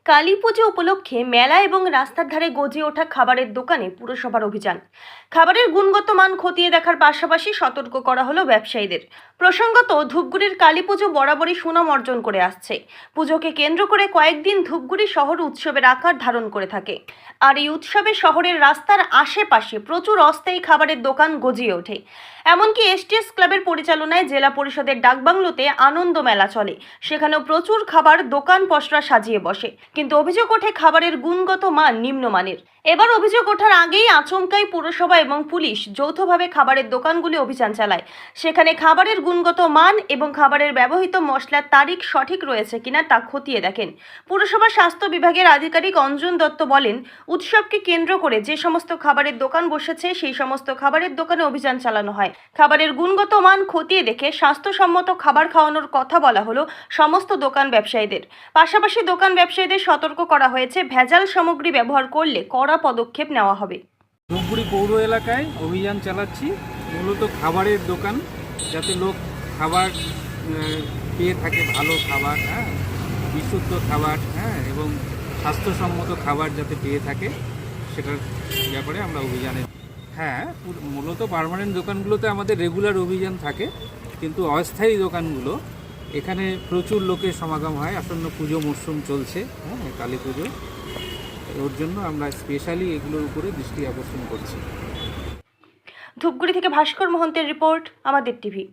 কালীপুজো উপলক্ষে মেলা এবং রাস্তার ধারে গজে ওঠা খাবারের দোকানে পুরসভার অভিযান। খাবারের গুণগত মান খতিয়ে দেখার পাশাপাশি সতর্ক করা হলো ব্যবসায়ীদের। প্রসঙ্গত, ধূপগুড়ির কালীপুজো বরাবরই সুনাম অর্জন করে আসছে। পুজোকে কেন্দ্র করে কয়েকদিন ধূপগুড়ি শহর উৎসবের আকার ধারণ করে থাকে। আর এই উৎসবে শহরের রাস্তার আশেপাশে প্রচুর অস্থায়ী খাবারের দোকান গজিয়ে ওঠে। এমনকি এসটিএস ক্লাবের পরিচালনায় জেলা পরিষদের ডাকবাংলোতে আনন্দ মেলা চলে। সেখানেও প্রচুর খাবার দোকান পসরা সাজিয়ে বসে, কিন্তু অভিযোগ ওঠে খাবারের গুণগত মান নিম্নমানের। এবার অভিযোগ ওঠার আগেই আচমকাই পুরসভা এবং পুলিশ যৌথভাবে খাবারের দোকানগুলি অভিযান চালায়। সেখানে খাবারের গুণগত মান এবং খাবারের ব্যবহৃত মশলার তারিখ সঠিক রয়েছে কিনা তা খতিয়ে দেখেন। পুরসভার স্বাস্থ্য বিভাগের আধিকারিক অঞ্জন দত্ত বলেন, উৎসবকে কেন্দ্র করে যে সমস্ত খাবারের দোকান বসেছে সেই সমস্ত খাবারের দোকানে অভিযান চালানো হয়। খাবারের গুণগত মান খতিয়ে দেখে স্বাস্থ্যসম্মত খাবার খাওয়ানোর কথা বলা হলো সমস্ত দোকান ব্যবসায়ীদের। পাশাপাশি দোকান ব্যবসায়ীদের সতর্ক করা হয়েছে, ভেজাল সামগ্রী ব্যবহার করলে কড়া পদক্ষেপ নেওয়া হবে। ধূপগুড়ি পৌর এলাকায় অভিযান চালাচ্ছি, মূলত খাবারের দোকান, যাতে লোক খাবার পেয়ে থাকে, ভালো খাবার, বিশুদ্ধ খাবার, এবং স্বাস্থ্যসম্মত খাবার যাতে পেয়ে থাকে, সেটার ব্যাপারে আমরা অভিযানে। মূলত পার্মানেন্ট দোকানগুলোতে আমাদের রেগুলার অভিযান থাকে, কিন্তু অস্থায়ী দোকানগুলো, এখানে প্রচুর লোকের সমাগম হয়। আসন্ন পুজো মরশুম চলছে, কালী পুজো, ওর জন্য আমরা স্পেশালি এগুলোর উপরে দৃষ্টি আকর্ষণ করছি। ধূপগুড়ি থেকে ভাস্কর মহন্তের রিপোর্ট, আমাদের টিভি।